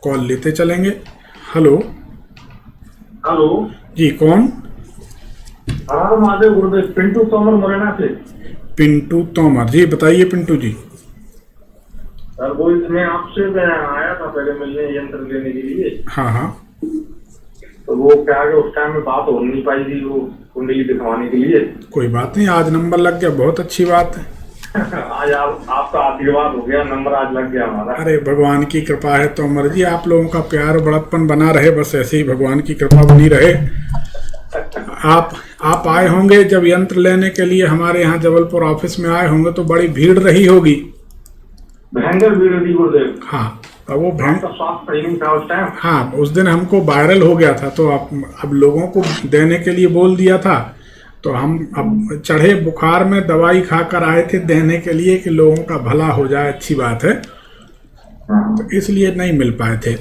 Call लेते चलेंगे। Hello. Hello जी कौन? हर महादेव गुरुदेव, पिंटू तोमर मुरैना से। पिंटू तोमर जी, बताइए पिंटू जी। सर वो इसमें आपसे मैं आया था पहले मिलने यंत्र लेने के लिए। हाँ हाँ। तो वो क्या है, उस टाइम में बात हो नहीं पाई थी वो कुंडली दिखवाने के लिए। कोई बात नहीं, आज नंबर लग गया, बहुत अच्छी बात है। आज आपका आशीर्वाद हो गया, नंबर आज लग गया हमारा। अरे भगवान की कृपा है तोमर जी, आप लोगों का प्यार और बड़प्पन बना रहे, बस ऐसे ही भगवान की कृपा बनी रहे। आप आए होंगे जब यंत्र लेने के लिए हमारे यहाँ जबलपुर ऑफिस में आए होंगे तो बड़ी भीड़ रही होगी। भयंकर भीड़ थी गुरुदेव। हाँ, तो वो आपका स्वास्थ्य सही नहीं था उस टाइम। हाँ, उस दिन हमको वायरल हो गया था तो अब लोगों को देने के लिए बोल दिया था, तो हम अब चढ़े बुखार में दवाई खाकर आए थे देने के लिए कि लोगों का भला हो जाए, अच्छी बात है, तो इसलिए नहीं मिल पाए थे।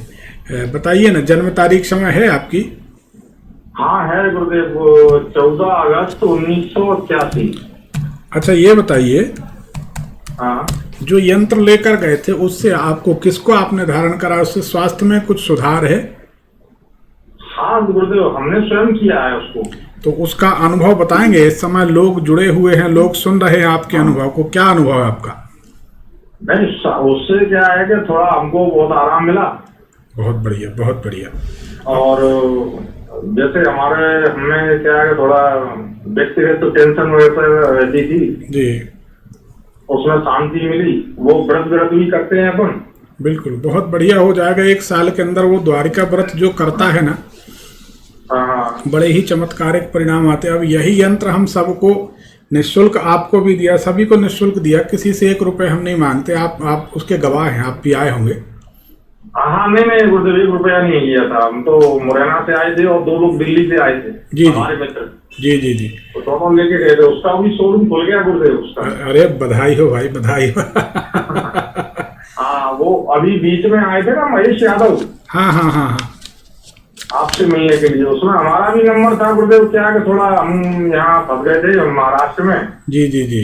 बताइए ना, जन्म तारीख समय है आपकी? हाँ है गुरुदेव, 14 अगस्त 1981। अच्छा ये बताइए, हाँ जो यंत्र लेकर गए थे उससे आपको, किसको आपने धारण करा, उससे स्वास्थ्य में कुछ सुधार है? हाँ गुरुदेव, हमने स्वयं किया है उसको। तो उसका अनुभव बताएंगे? इस समय लोग जुड़े हुए हैं, लोग सुन रहे हैं आपके अनुभव को, क्या अनुभव है आपका? नहीं, उससे क्या है कि थोड़ा हमको बहुत आराम मिला। बहुत बढ़िया, बहुत बढ़िया। और जैसे हमने क्या है, थोड़ा व्यक्तिगत तो टेंशन वगैरह रहती थी जी, उसमें शांति मिली। वो व्रत भी करते हैं अपन। बिल्कुल, बहुत बढ़िया हो जाएगा। 1 साल के अंदर वो द्वारिका व्रत जो करता है ना, हाँ बड़े ही चमत्कारिक परिणाम आते हैं। अब यही यंत्र हम सबको निःशुल्क, आपको भी दिया, सभी को निःशुल्क दिया, किसी से 1 रुपये हम नहीं मांगते। आप उसके गवाह हैं, आप भी आए होंगे। हाँ, नहीं गुरुदेव, 1 रुपया नहीं लिया था। हम तो मुरैना से आए थे और 2 लोग दिल्ली से आए थे, जी हमारे मित्र। जी जी जी। तो दोनों लेके गए थे, उसका भी शोरूम खुल गया गुरुदेव उसका। अरे बधाई हो भाई, बधाई हो। हाँ, वो अभी बीच में आए थे ना महेश यादव। हाँ हाँ हाँ हाँ। आपसे मिलने के लिए उसमें हमारा भी नंबर था गुरुदेव। क्या कि थोड़ा हम यहाँ फंस गए थे महाराष्ट्र में। जी जी जी।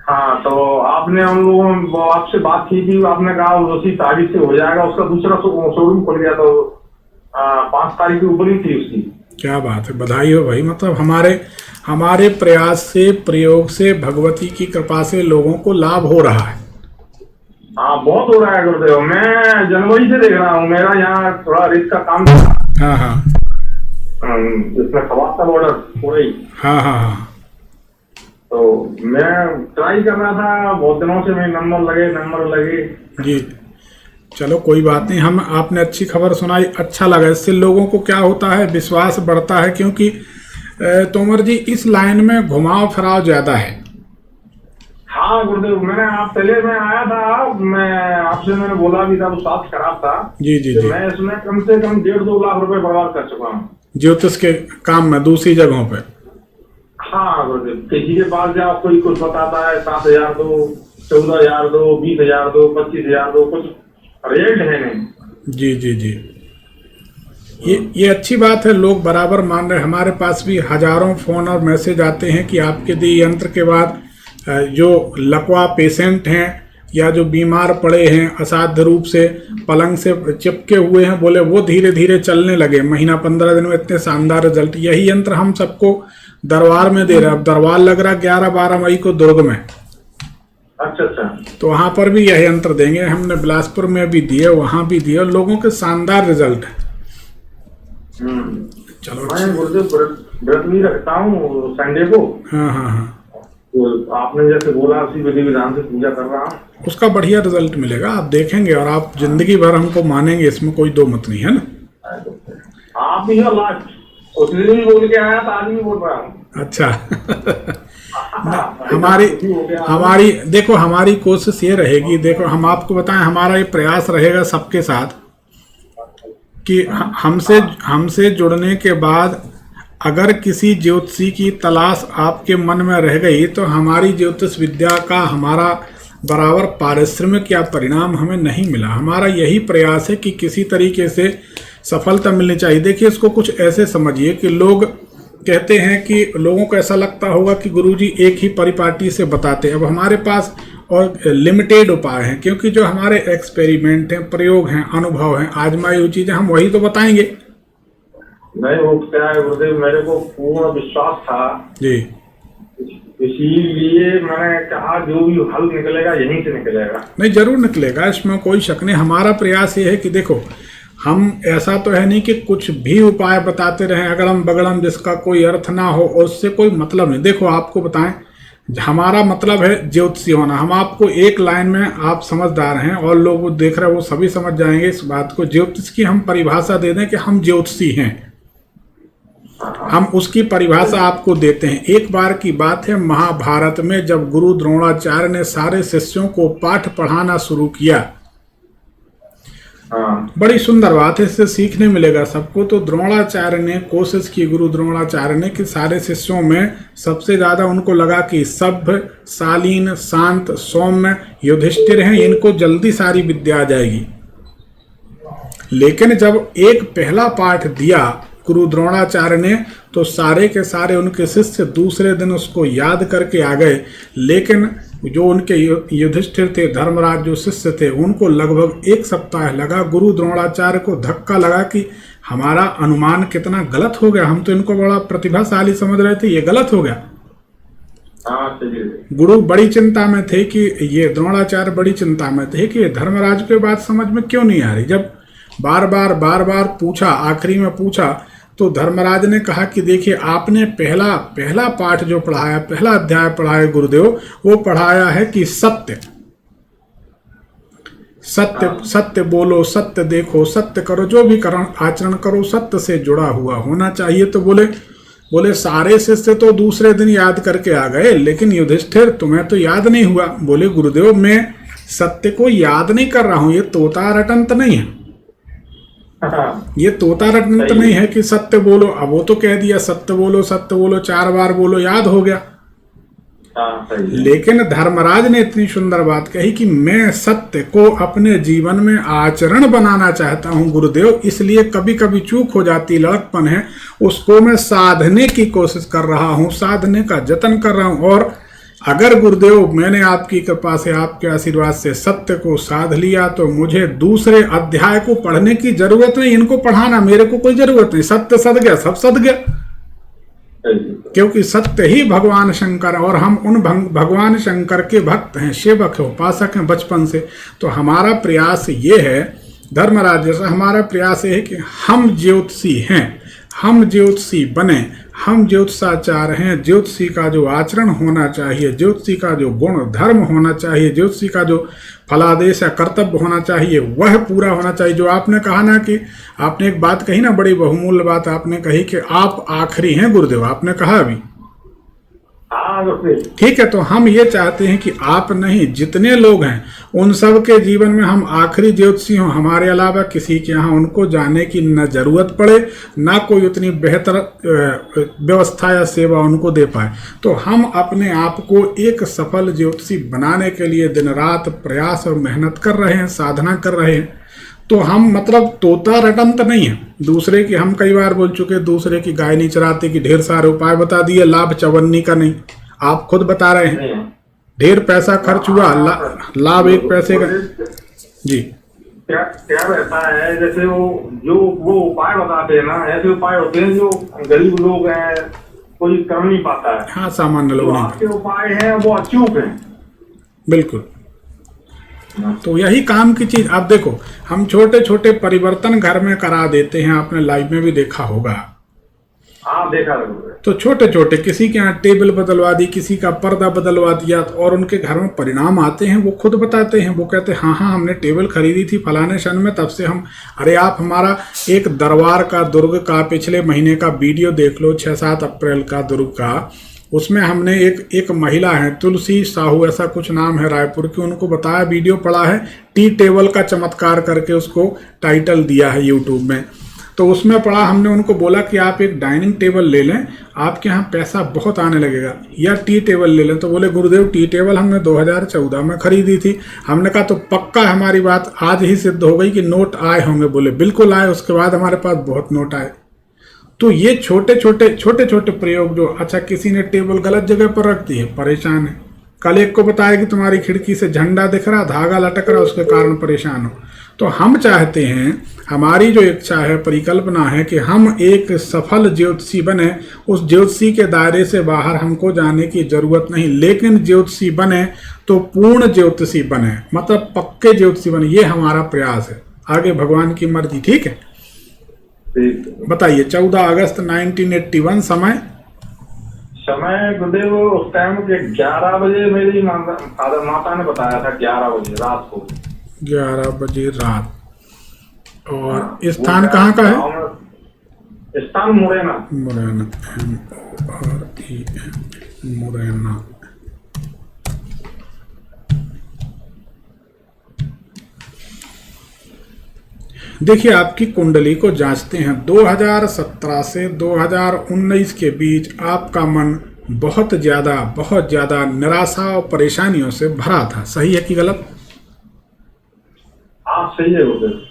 हाँ, तो आपने हम लोगों आपसे बात की थी, आपने कहा उसी तारीख से हो जाएगा। उसका दूसरा शोरूम खुल गया, तो 5 तारीख की ऊपर ही थी उसकी। क्या बात है, बधाई हो भाई। मतलब हमारे प्रयास से, प्रयोग से, भगवती की कृपा से लोगों को लाभ हो रहा है। हाँ, बहुत हो रहा है गुरुदेव। मैं जनवरी से देख रहा हूँ, मेरा यहाँ थोड़ा रेत का काम था। हाँ हाँ। इसमें खवास का बॉर्डर पूरे। हाँ हाँ हाँ। तो मैं ट्राई कर रहा था बहुत दिनों से, मेरे नंबर लगे। जी, चलो कोई बात नहीं, हम आपने अच्छी खबर सुनाई, अच्छा लगा। इससे लोगों को क्या होता है, विश्वास बढ़ता है, क्योंकि तोमर जी इस लाइन में घुमाव फिराव ज्यादा है। हाँ गुरुदेव, पहले मैं आया था, मैं आपसे मैंने बोला भी था, तो स्वास्थ्य खराब था। जी जी जी। मैं इसमें कम से कम 1.5-2 लाख रुपए बर्बाद कर चुका हूँ ज्योतिष के काम में, दूसरी जगहों पे। हाँ गुरुदेव, किसी के पास जाओ कोई कुछ बताता है, 7,000 दो, 14,000 दो, 20,000 दो, 25,000 दो, कुछ रेट है नहीं। जी जी जी। ये अच्छी बात है, लोग बराबर मान रहे। हमारे पास भी हजारों फोन और मैसेज आते हैं कि आपके दिए यंत्र के बाद जो लकवा पेशेंट हैं या जो बीमार पड़े हैं, असाध्य रूप से पलंग से चिपके हुए हैं, बोले वो धीरे धीरे चलने लगे, महीना 15 दिन में इतने शानदार रिजल्ट। यही यंत्र हम सबको दरबार में दे रहे हैं। अब दरबार लग रहा 11-12 मई को दुर्ग में। अच्छा, तो वहाँ पर भी यह यंत्र देंगे। हमने बिलासपुर में भी दिए, वहाँ भी दिए, और लोगों के शानदार रिजल्ट है। चलो, मैं गुरुदेव व्रत भी रखता हूँ संडे को। हाँ हाँ हाँ। तो आपने जैसे बोला उसी विधि विधान से पूजा कर रहा हूँ। उसका बढ़िया रिजल्ट मिलेगा, आप देखेंगे, और आप जिंदगी भर हमको मानेंगे, इसमें कोई दो मत नहीं है ना। आप भी हो लास्ट, उस दिन भी बोल के आया था, आज भी बोल रहा हूँ। अच्छा। हमारी देखो, हमारी कोशिश ये रहेगी, देखो हम आपको बताएं, हमारा ये प्रयास रहेगा सबके साथ कि हमसे जुड़ने के बाद अगर किसी ज्योतिषी की तलाश आपके मन में रह गई तो हमारी ज्योतिष विद्या का हमारा बराबर पारिश्रमिक या परिणाम हमें नहीं मिला। हमारा यही प्रयास है कि किसी तरीके से सफलता मिलनी चाहिए। देखिए, इसको कुछ ऐसे समझिए कि लोग कहते हैं कि लोगों को ऐसा लगता होगा कि गुरुजी एक ही परिपाटी से बताते हैं। अब हमारे पास और लिमिटेड उपाय हैं, क्योंकि जो हमारे एक्सपेरिमेंट हैं, प्रयोग हैं, अनुभव हैं, आजमाई हुई चीजें हम वही तो बताएंगे। नहीं, वो क्या है गुरुदेव, मेरे को पूर्ण विश्वास था जी, इसीलिए मैंने कहा जो भी हल निकलेगा यहीं से निकलेगा। नहीं जरूर निकलेगा, इसमें कोई शक नहीं। हमारा प्रयास ये है कि देखो, हम ऐसा तो है नहीं कि कुछ भी उपाय बताते रहें अगड़म बगड़म जिसका कोई अर्थ ना हो और उससे कोई मतलब नहीं। देखो आपको बताएं, हमारा मतलब है ज्योतिषी होना। हम आपको एक लाइन में, आप समझदार हैं और लोग वो देख रहे हैं वो सभी समझ जाएंगे इस बात को, ज्योतिष की हम परिभाषा दे दें कि हम ज्योतिषी हैं, हम उसकी परिभाषा आपको देते हैं। एक बार की बात है, महाभारत में जब गुरु द्रोणाचार्य ने सारे शिष्यों को पाठ पढ़ाना शुरू किया, बड़ी सुंदर बात है, इससे सीखने मिलेगा सबको। तो द्रोणाचार्य ने कोशिश की, गुरु द्रोणाचार्य ने, कि सारे शिष्यों में सबसे ज्यादा उनको लगा कि सभ्य, शालीन, शांत, सौम्य युधिष्ठिर हैं, इनको जल्दी सारी विद्या आ जाएगी। लेकिन जब एक पहला पाठ दिया गुरु द्रोणाचार्य ने, तो सारे के सारे उनके शिष्य दूसरे दिन उसको याद करके आ गए। लेकिन जो उनके युधिष्ठिर थे, धर्मराज जो शिष्य थे, उनको लगभग एक सप्ताह लगा। गुरु द्रोणाचार्य को धक्का लगा कि हमारा अनुमान कितना गलत हो गया, हम तो इनको बड़ा प्रतिभाशाली समझ रहे थे, ये गलत हो गया। गुरु बड़ी चिंता में थे कि ये, द्रोणाचार्य बड़ी चिंता में थे कि धर्मराज की बात समझ में क्यों नहीं आ रही। जब बार बार पूछा, आखिरी में पूछा, तो धर्मराज ने कहा कि देखिए, आपने पहला पाठ जो पढ़ाया, पहला अध्याय पढ़ाया गुरुदेव, वो पढ़ाया है कि सत्य सत्य सत्य बोलो, सत्य देखो, सत्य करो, जो भी आचरण करो सत्य से जुड़ा हुआ होना चाहिए। तो बोले सारे शिष्य तो दूसरे दिन याद करके आ गए, लेकिन युधिष्ठिर तुम्हें तो याद नहीं हुआ। बोले गुरुदेव, मैं सत्य को याद नहीं कर रहा हूं, ये तोता रटंत नहीं है, ये तोता रटंत नहीं है कि सत्य बोलो। अब वो तो कह दिया सत्य बोलो, 4 बार बोलो, याद हो गया। लेकिन धर्मराज ने इतनी सुंदर बात कही कि मैं सत्य को अपने जीवन में आचरण बनाना चाहता हूं गुरुदेव, इसलिए कभी कभी चूक हो जाती, लड़कपन है, उसको मैं साधने की कोशिश कर रहा हूं, साधने का जतन कर रहा हूं। और अगर गुरुदेव मैंने आपकी कृपा से, आपके आशीर्वाद से सत्य को साध लिया, तो मुझे दूसरे अध्याय को पढ़ने की जरूरत नहीं, इनको पढ़ाना मेरे को कोई जरूरत नहीं। सत्य सद गया, सब सद गया, क्योंकि सत्य ही भगवान शंकर, और हम उन भगवान शंकर के भक्त हैं, सेवक हैं, उपासक हैं बचपन से। तो हमारा प्रयास ये है, धर्मराज जैसा हमारा प्रयास ये है कि हम ज्योतिषी हैं, हम ज्योतिषी बने, हम ज्योतिषाचार्य हैं। ज्योतिषी का जो आचरण होना चाहिए, ज्योतिषी का जो गुण धर्म होना चाहिए, ज्योतिषी का जो फलादेश या कर्तव्य होना चाहिए, वह पूरा होना चाहिए। जो आपने कहा ना कि आपने एक बात कही ना, बड़ी बहुमूल्य बात आपने कही कि आप आखिरी हैं गुरुदेव, आपने कहा अभी, ठीक है। तो हम ये चाहते हैं कि आप नहीं, जितने लोग हैं उन सब के जीवन में हम आखिरी ज्योतिषी हों, हमारे अलावा किसी के यहाँ उनको जाने की न जरूरत पड़े, ना कोई उतनी बेहतर व्यवस्था या सेवा उनको दे पाए। तो हम अपने आप को एक सफल ज्योतिषी बनाने के लिए दिन रात प्रयास और मेहनत कर रहे हैं, साधना कर रहे हैं। तो हम मतलब तोता रटंत नहीं है दूसरे की। हम कई बार बोल चुके, दूसरे की गाय नहीं चराते की ढेर सारे उपाय बता दिए, लाभ चवन्नी का नहीं। आप खुद बता रहे हैं, ढेर पैसा खर्च हुआ, लाभ 1 पैसे का। जी, क्या रहता है, जैसे वो उपाय बताते हैं ना, ऐसे उपाय होते हैं जो गरीब लोग हैं कोई कर नहीं पाता है। हाँ, सामान्य लोग नहीं। आपके उपाय हैं वो अचूक हैं, बिल्कुल। तो यही काम की चीज। आप देखो, हम छोटे छोटे परिवर्तन घर में करा देते हैं, आपने लाइव में भी देखा होगा। हाँ, देखा। तो छोटे छोटे, किसी के यहाँ टेबल बदलवा दी, किसी का पर्दा बदलवा दिया, और उनके घर में परिणाम आते हैं, वो खुद बताते हैं। वो कहते हैं हाँ हमने टेबल खरीदी थी फलाने सन में, तब से हम। अरे आप हमारा एक दरबार का, दुर्ग का पिछले महीने का वीडियो देख लो, 6-7 अप्रैल का दुर्ग का। उसमें हमने एक महिला है, तुलसी साहू ऐसा कुछ नाम है, रायपुर की, उनको बताया, वीडियो पड़ा है, टी टेबल का चमत्कार करके उसको टाइटल दिया है यूट्यूब में। तो उसमें पढ़ा, हमने उनको बोला कि आप एक डाइनिंग टेबल ले लें, आपके यहाँ पैसा बहुत आने लगेगा, या टी टेबल ले लें। तो बोले गुरुदेव, टी टेबल हमने 2014 में खरीदी थी। हमने कहा तो पक्का हमारी बात आज ही सिद्ध हो गई कि नोट आए होंगे। बोले बिल्कुल आए, उसके बाद हमारे पास बहुत नोट आए। तो ये छोटे छोटे प्रयोग जो, अच्छा किसी ने टेबल गलत जगह पर रख दी है, परेशान है, कल एक को बताया कि तुम्हारी खिड़की से झंडा दिख रहा, धागा लटक रहा, उसके कारण परेशान हो। तो हम चाहते हैं, हमारी जो इच्छा है, परिकल्पना है कि हम एक सफल ज्योतिषी बने। उस ज्योतिषी के दायरे से बाहर हमको जाने की जरूरत नहीं, लेकिन ज्योतिषी बने तो पूर्ण ज्योतिषी बने, मतलब पक्के ज्योतिषी बने। ये हमारा प्रयास है, आगे भगवान की मर्जी। ठीक है, बताइए। 14 अगस्त 1981 समय गुरुदेव उस टाइम के 11 बजे मेरी माता ने बताया था, 11 बजे रात को। 11 बजे रात। और स्थान कहाँ का है? स्थान मुरैना। मुरैना, MORENA, मुरैना। देखिए, आपकी कुंडली को जांचते हैं। 2017 से 2019 के बीच आपका मन बहुत ज़्यादा निराशा और परेशानियों से भरा था। सही है कि गलत? आप सही है गुरुदेव।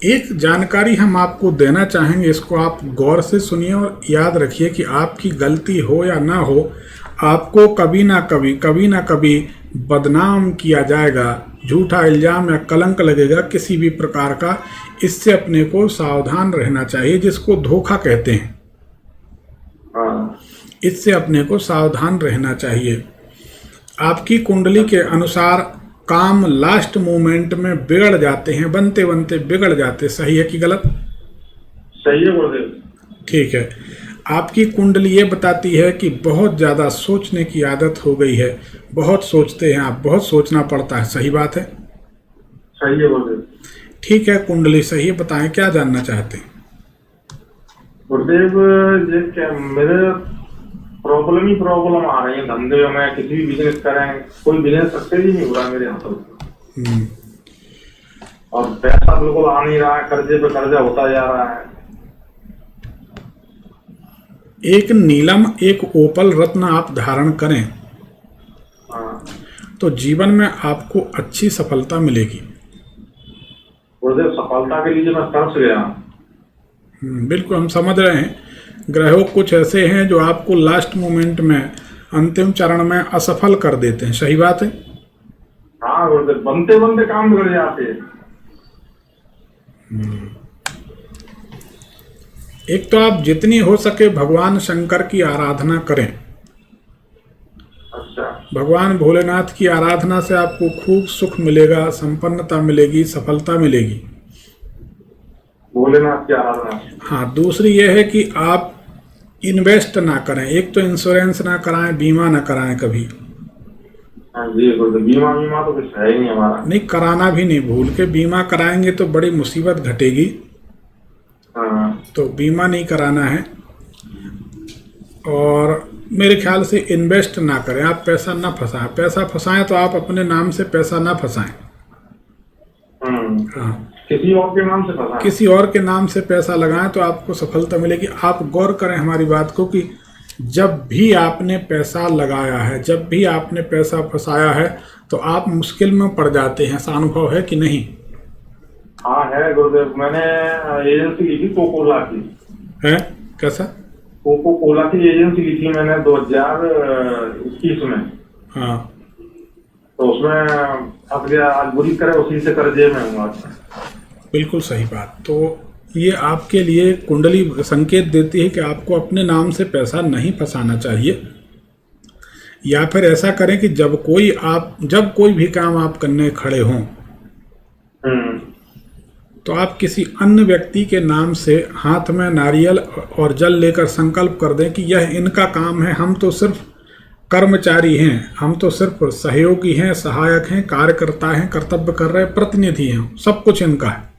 एक जानकारी हम आपको देना चाहेंगे, इसको आप गौर से सुनिए और याद रखिए कि आपकी गलती हो या ना हो, आपको कभी ना कभी बदनाम किया जाएगा, झूठा इल्जाम या कलंक लगेगा किसी भी प्रकार का। इससे अपने को सावधान रहना चाहिए, जिसको धोखा कहते हैं। इससे अपने को सावधान रहना चाहिए। आपकी कुंडली के अनुसार काम लास्ट मोमेंट में बिगड़ जाते हैं, बनते बनते बिगड़ जाते। सही है कि गलत? सही है गुरुदेव। ठीक है। आपकी कुंडली ये बताती है कि बहुत ज़्यादा सोचने की आदत हो गई है, बहुत सोचते हैं आप, बहुत सोचना पड़ता है। सही बात है? सही है गुरुदेव। ठीक है, कुंडली सही है। बताएं, क्या जानना चाहते हैं? गुरुदेव, ये क्या मेरे प्रॉब्लम आ रही है धंधे में, किसी भी बिजनेस करें, कोई बिजनेस सक्सेस ही नहीं हो रहा मेरे हाथों से। और पैसा बिल्कुल आ नहीं रहा है, कर्जे पे कर्जा होता जा रहा है। एक नीलम, एक ओपल रत्न आप धारण करें तो जीवन में आपको अच्छी सफलता मिलेगी। गुरुदेव, सफलता के लिए मैं तरस गया। बिल्कुल, हम समझ रहे हैं। ग्रहों कुछ ऐसे हैं जो आपको लास्ट मोमेंट में, अंतिम चरण में असफल कर देते हैं। सही बात है? हाँ गुरुदेव, बनते बनते काम बिगड़ जाते हैं। एक तो आप जितनी हो सके भगवान शंकर की आराधना करें। अच्छा। भगवान भोलेनाथ की आराधना से आपको खूब सुख मिलेगा, संपन्नता मिलेगी, सफलता मिलेगी। भोलेनाथ की आराधना। हाँ, दूसरी यह है कि आप इन्वेस्ट ना करें। एक तो इंश्योरेंस ना कराएं, बीमा ना कराएं कभी। हाँ जी गुरुदेव, बीमा तो कुछ है ही नहीं हमारा। नहीं, कराना भी नहीं भूल के। बीमा कराएंगे तो बड़ी मुसीबत घटेगी। तो बीमा नहीं कराना है। और मेरे ख्याल से इन्वेस्ट ना करें, आप पैसा ना फंसाएं। पैसा फंसाएं तो आप अपने नाम से पैसा ना फंसाएं। हाँ, किसी और के नाम से फंसाएं। किसी और के नाम से पैसा लगाएं तो आपको सफलता मिलेगी। आप गौर करें हमारी बात को कि जब भी आपने पैसा लगाया है, जब भी आपने पैसा फंसाया है, तो आप मुश्किल में पड़ जाते हैं। ऐसा अनुभव है कि नहीं? हाँ है गुरुदेव, मैंने एजेंसी ली थी कोकोला की। है? कैसा? कोकोला की एजेंसी ली थी मैंने 2021 में। हाँ, तो उसमें फंस गया, आज बुरी तरह उसी से कर्जे में हूँ। बिल्कुल सही बात। तो ये आपके लिए कुंडली संकेत देती है कि आपको अपने नाम से पैसा नहीं फंसाना चाहिए। या फिर ऐसा करें कि जब कोई भी काम आप करने खड़े हों, तो आप किसी अन्य व्यक्ति के नाम से हाथ में नारियल और जल लेकर संकल्प कर दें कि यह इनका काम है, हम तो सिर्फ कर्मचारी हैं, हम तो सिर्फ सहयोगी हैं, सहायक हैं, कार्यकर्ता हैं, कर्तव्य कर रहे प्रतिनिधि हैं, सब कुछ इनका है।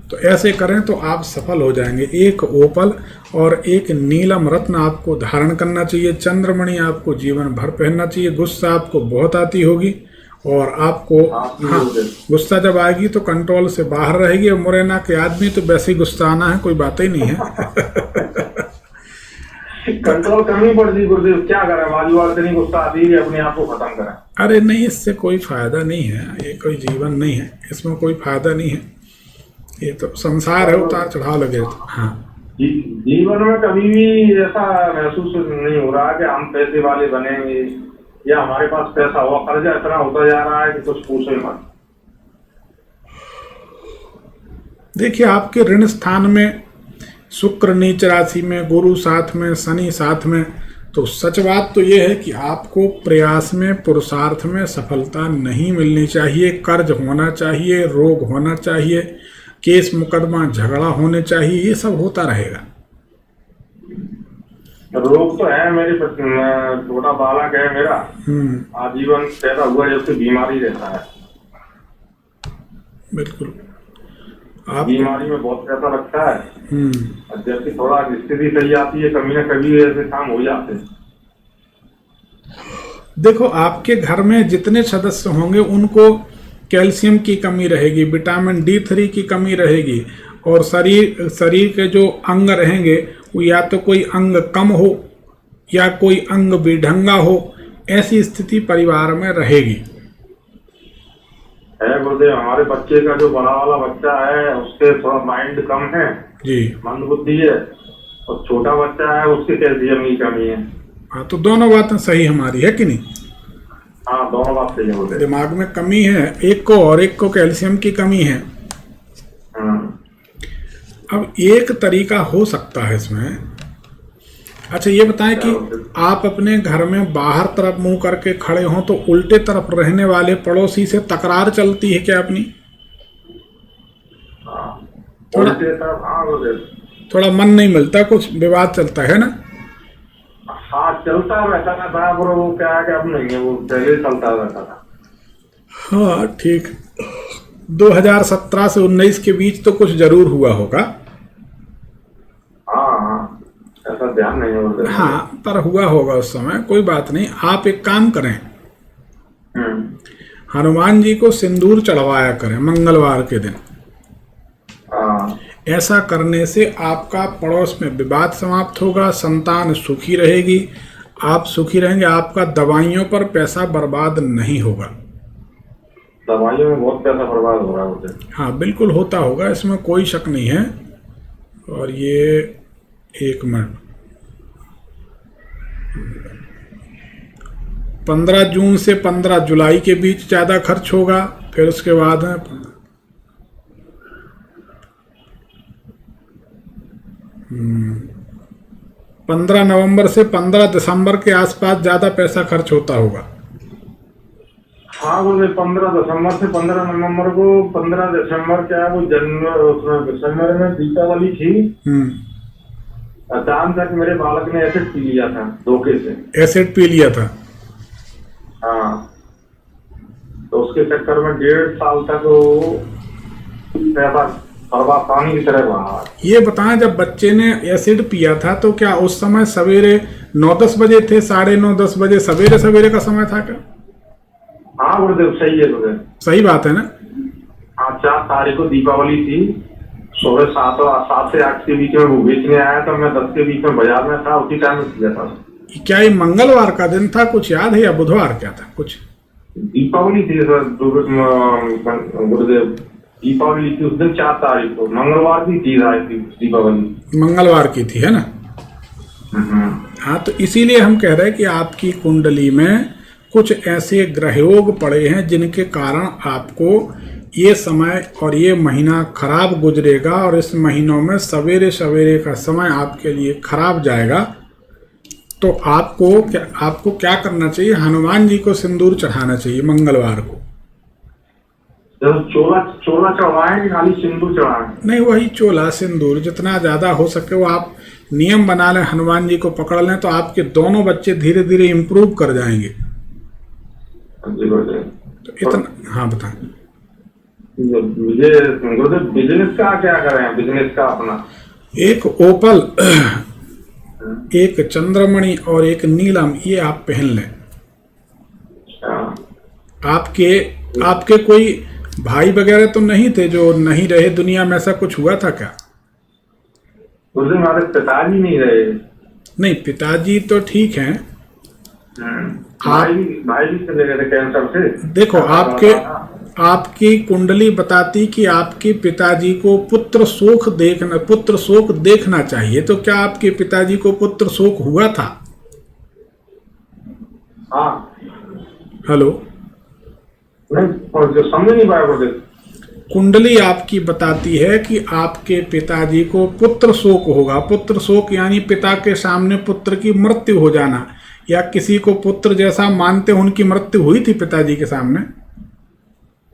तो ऐसे करें तो आप सफल हो जाएंगे। एक ओपल और एक नीलम रत्न आपको धारण करना चाहिए। चंद्रमणि आपको जीवन भर पहनना चाहिए। गुस्सा आपको बहुत आती होगी और आपको गुस्सा जब आएगी तो कंट्रोल से बाहर रहेगी। और मुरैना के आदमी तो वैसे ही गुस्सा आना है, कोई बात ही नहीं है। कंट्रोल करनी पड़ती गुरुदेव, क्या करें, बाजू वाले इतनी गुस्सा आती है अपने आप को खत्म करें। अरे नहीं, इससे कोई फायदा नहीं है। ये कोई जीवन नहीं है, इसमें कोई फायदा नहीं है। ये तो संसार है, उतार चढ़ाव लगे। हाँ जीवन में कभी भी ऐसा महसूस नहीं हो रहा कि हम पैसे वाले बनेंगे या हमारे पास पैसा हुआ, कर्जा इतना होता जा रहा है कि कुछ पूछो ही मत। देखिए, आपके ऋण स्थान में शुक्र नीच राशि में, गुरु साथ में, शनि साथ में, तो सच बात तो ये है कि आपको प्रयास में, पुरुषार्थ में सफलता नहीं मिलनी चाहिए। कर्ज होना चाहिए, रोग होना चाहिए, केस मुकदमा झगड़ा होने चाहिए, ये सब होता रहेगा। रोग तो है, मेरे छोटा बालक है मेरा, आजीवन पैदा हुआ जब से बीमारी रहता है। बिल्कुल। आप बीमारी में बहुत पैसा लगता है, और जबकि थोड़ा स्थिति सही आती है, कभी ना कभी ऐसे काम हो जाते हैं। देखो, आपके घर में जितने सदस्य होंगे उनको कैल्शियम की कमी रहेगी, विटामिन D3 की कमी रहेगी, और शरीर के जो अंग रहेंगे वो या तो कोई अंग कम हो या कोई अंग विढंगा हो, ऐसी स्थिति परिवार में रहेगी। है गुरुदेव, हमारे बच्चे का जो बड़ा वाला बच्चा है उसके थोड़ा माइंड कम है जी, मंदबुद्धि है, और छोटा बच्चा है उसके कैल्शियम की कमी है। हाँ, तो दोनों बातें सही हमारी है कि नहीं? हाँ, दोनों बात सही है गुरुदेव। दिमाग में कमी है एक को, और एक को कैल्शियम की कमी है। अब एक तरीका हो सकता है इसमें। अच्छा, ये बताएं कि आप अपने घर में बाहर तरफ मुंह करके खड़े हों तो उल्टे तरफ रहने वाले पड़ोसी से तकरार चलती है क्या अपनी? थोड़ा मन नहीं मिलता, कुछ विवाद चलता है ना? हाँ, चलता रहता था, वो क्या है कि अब नहीं है, वो पहले चलता रहता था। हाँ, ठीक। 2017 से 19 के बीच तो कुछ जरूर हुआ होगा। हाँ, ऐसा ध्यान नहीं है। हाँ, पर हुआ होगा उस समय, कोई बात नहीं। आप एक काम करें, हनुमान जी को सिंदूर चढ़वाया करें मंगलवार के दिन। ऐसा करने से आपका पड़ोस में विवाद समाप्त होगा, संतान सुखी रहेगी, आप सुखी रहेंगे, आपका दवाइयों पर पैसा बर्बाद नहीं होगा। दवाइयों में बहुत पैसा बर्बाद हो रहा है मुझे। हाँ, बिल्कुल होता होगा, इसमें कोई शक नहीं है। और ये 1 मिनट, 15 जून से 15 जुलाई के बीच ज़्यादा खर्च होगा, फिर उसके बाद 15 नवंबर से 15 दिसंबर के आसपास ज़्यादा पैसा खर्च होता होगा। हाँ, वो 15 दिसंबर से 15 नवंबर को, 15 दिसंबर क्या है वो दिसंबर में दीपावली थी। अचानक मेरे बालक ने एसिड पी लिया था, धोखे से एसिड पी लिया था। हाँ, तो उसके चक्कर में 1.5 साल तक वो पैसा बर्बाद पानी की तरह बहा। ये बताएं, जब बच्चे ने एसिड पिया था तो क्या उस समय सवेरे 9-10 बजे थे, 9:30-10 बजे सवेरे का समय था क्या? हाँ गुरुदेव, सही है गुरुदेव, सही बात है ना? हाँ, 4 तारीख को दीपावली थी, सुबह 7 से 8 के बीच में वो बेचने आया था, मैं 10 के बीच में बाजार में था, उसी टाइम में किया था। क्या ये मंगलवार का दिन था, कुछ याद है, या बुधवार क्या था? कुछ दीपावली थी गुरुदेव, दीपावली थी उस दिन 4 तारीख को, मंगलवार की थी दीपावली, मंगलवार की थी, है ना? हाँ, तो इसीलिए हम कह रहे हैं कि आपकी कुंडली में कुछ ऐसे ग्रहयोग पड़े हैं जिनके कारण आपको ये समय और ये महीना खराब गुजरेगा, और इस महीनों में सवेरे का समय आपके लिए खराब जाएगा। तो आपको क्या करना चाहिए? हनुमान जी को सिंदूर चढ़ाना चाहिए मंगलवार को। चोला चढ़वाएं कि खाली सिंदूर चढ़ाएं? नहीं, वही चोला सिंदूर, जितना ज्यादा हो सके वो आप नियम बना लें, हनुमान जी को पकड़ लें, तो आपके दोनों बच्चे धीरे धीरे इम्प्रूव कर जाएंगे। तो इतना, हाँ बताएं। गुरुदेव, बिजनेस का क्या करें? बिजनेस का अपना एक ओपल, एक चंद्रमणि और एक नीलम, ये आप पहन लें। आपके कोई भाई वगैरह तो नहीं थे जो नहीं रहे दुनिया में? ऐसा कुछ हुआ था क्या? हमारे पिताजी नहीं रहे। नहीं, पिताजी तो ठीक हैं। भाई भी चले गए थे कैंसर से। देखो, आपकी कुंडली बताती कि आपके पिताजी को पुत्र शोक देखना चाहिए, तो क्या आपके पिताजी को पुत्र शोक हुआ था? हाँ। हेलो, नहीं, और जो समझ नहीं पाया बोले। कुंडली आपकी बताती है कि आपके पिताजी को पुत्र शोक होगा। पुत्र शोक यानी पिता के सामने पुत्र की मृत्यु हो जाना, या किसी को पुत्र जैसा मानते उनकी मृत्यु हुई थी पिताजी के सामने?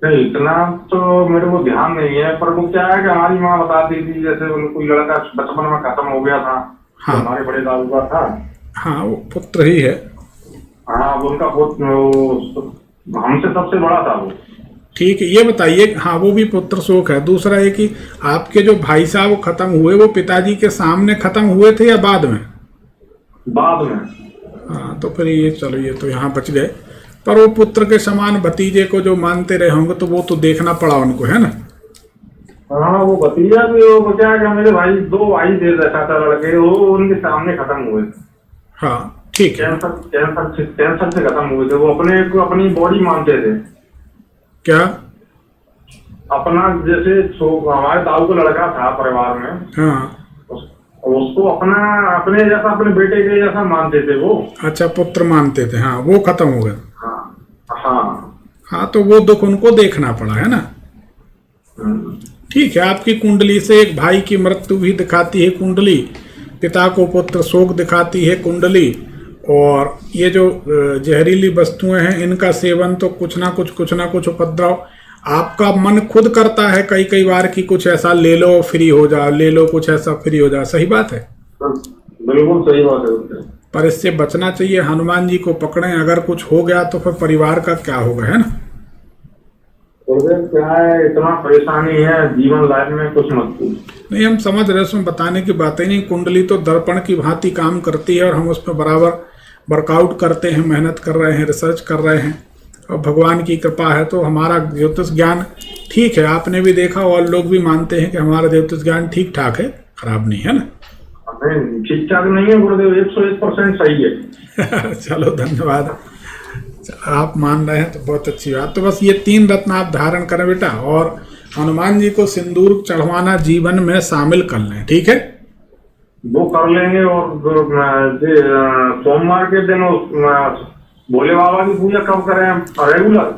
नहीं, इतना तो मेरे को ध्यान नहीं है, पर वो क्या है कि हमारी माँ बताती थी जैसे कोई लड़का बचपन में खत्म हो गया था। हाँ। तो हमारे बड़े दादू का था। हाँ, वो पुत्र ही है। हाँ, वो उनका हमसे सबसे बड़ा था वो। ठीक है, ये बताइए। हाँ, वो भी पुत्र शोक है। दूसरा है कि आपके जो भाई साहब वो खत्म हुए, वो पिताजी के सामने खत्म हुए थे या बाद में? बाद में। हाँ, तो फिर ये चलो, ये तो यहाँ बच गए। पर वो पुत्र के समान भतीजे को जो मानते रहे होंगे, तो वो तो देखना पड़ा उनको, है ना? हाँ, वो भतीजा भी, वो क्या है, मेरे भाई 2 भाई थे चाचा लड़के, वो उनके सामने खत्म हुए। हाँ, ठीक है। कैंसर से खत्म हुए थे। वो अपने को अपनी बॉडी मानते थे। क्या? अपना जैसे हमारे ताऊ का लड़का था परिवार में। हाँ, उसको अपने जैसा, अपने बेटे के जैसा मानते थे वो। अच्छा, पुत्र मानते थे। हाँ, वो खत्म हो गए। हाँ। हाँ। हाँ, तो वो दुख उनको देखना पड़ा, है ना? ठीक है। आपकी कुंडली से एक भाई की मृत्यु भी दिखाती है कुंडली, पिता को पुत्र शोक दिखाती है कुंडली, और ये जो जहरीली वस्तुएं हैं इनका सेवन तो कुछ ना कुछ उपद्रव आपका मन खुद करता है कई बार कि कुछ ऐसा ले लो फ्री हो जा, ले लो कुछ ऐसा फ्री हो जा। सही बात है? बिल्कुल सही बात है। पर इससे बचना चाहिए। हनुमान जी को पकड़ें, अगर कुछ हो गया तो फिर परिवार का क्या होगा, है ना? क्या है, इतना परेशानी है जीवन लाइफ में, कुछ मत पूछ। नहीं, हम समझ रहे, उसमें बताने की बातें नहीं। कुंडली तो दर्पण की भांति काम करती है, और हम उसमें बराबर वर्कआउट करते हैं, मेहनत कर रहे हैं, रिसर्च कर रहे हैं, और भगवान की कृपा है तो हमारा ज्योतिष ज्ञान ठीक है। आपने भी देखा और लोग भी मानते हैं कि हमारा ज्योतिष ज्ञान ठीक ठाक है, खराब नहीं है ना? ठीक ठाक नहीं है गुरुदेव, 101% सही है। चलो, धन्यवाद। आप मान रहे हैं तो बहुत अच्छी बात। तो बस ये 3 रत्न आप धारण करें बेटा, और हनुमान जी को सिंदूर चढ़वाना जीवन में शामिल कर लें, ठीक है? वो कर लेंगे। और सोमवार के दिन भोले बाबा की पूजा कब करें रेगुलर?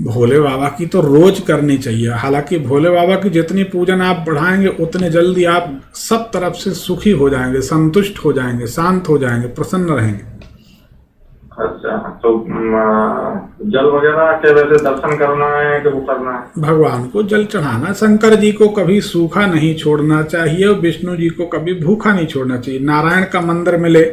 भोले बाबा की तो रोज करनी चाहिए। हालांकि भोले बाबा की जितनी पूजन आप बढ़ाएंगे उतने जल्दी आप सब तरफ से सुखी हो जाएंगे, संतुष्ट हो जाएंगे, शांत हो जाएंगे, प्रसन्न रहेंगे। अच्छा, तो जल वगैरह के वैसे दर्शन करना है कि वो करना है? भगवान को जल चढ़ाना। शंकर जी को कभी सूखा नहीं छोड़ना चाहिए, और विष्णु जी को कभी भूखा नहीं छोड़ना चाहिए। नारायण का मंदिर मिले,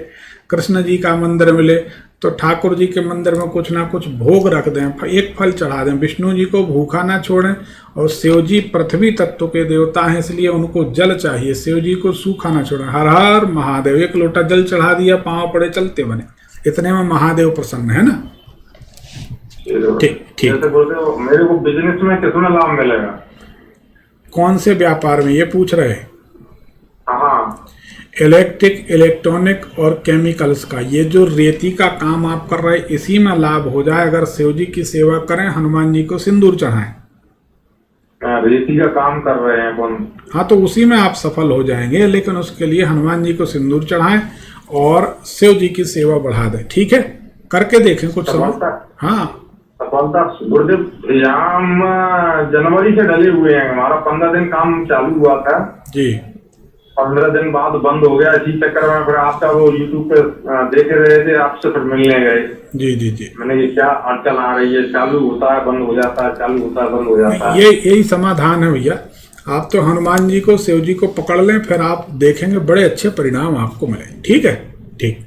कृष्ण जी का मंदिर मिले, तो ठाकुर जी के मंदिर में कुछ ना कुछ भोग रख दें, एक फल चढ़ा दें। विष्णु जी को भूखा ना छोड़ें, और शिव जी पृथ्वी तत्व के देवता हैं, इसलिए उनको जल चाहिए। शिव जी को सूखा ना छोड़ें। हर हर महादेव, 1 लोटा जल चढ़ा दिया, पांव पड़े चलते बने, इतने में महादेव प्रसन्न है ना? ठीक ठीक। मेरे को बिजनेस में कितना लाभ मिलेगा? कौन से व्यापार में ये पूछ रहे हैं? हाँ, इलेक्ट्रिक, इलेक्ट्रॉनिक और केमिकल्स का। ये जो रेती का काम आप कर रहे हैं, इसी में लाभ हो जाए अगर शिव जी की सेवा करें, हनुमान जी को सिंदूर चढ़ाएं। रेती का काम कर रहे हैं कौन? हाँ, तो उसी में आप सफल हो जाएंगे, लेकिन उसके लिए हनुमान जी को सिंदूर चढ़ाएं और शिव जी की सेवा बढ़ा दें। ठीक है, करके देखें कुछ समय। हाँ, सफलता गुरुदेव। हम जनवरी से डले हुए हैं, हमारा 15 दिन काम चालू हुआ था जी। 15 दिन बाद बंद हो गया। इसी चक्कर में फिर आपका वो यूट्यूब पे देख रहे थे, आपसे फिर मिलने गए। जी जी जी। मैंने ये क्या अड़चन आ रही है, चालू होता है बंद हो जाता है, चालू होता है बंद हो जाता है। यही समाधान है भैया। आप तो हनुमान जी को, शिव जी को पकड़ लें, फिर आप देखेंगे बड़े अच्छे परिणाम आपको मिले। ठीक है, ठीक।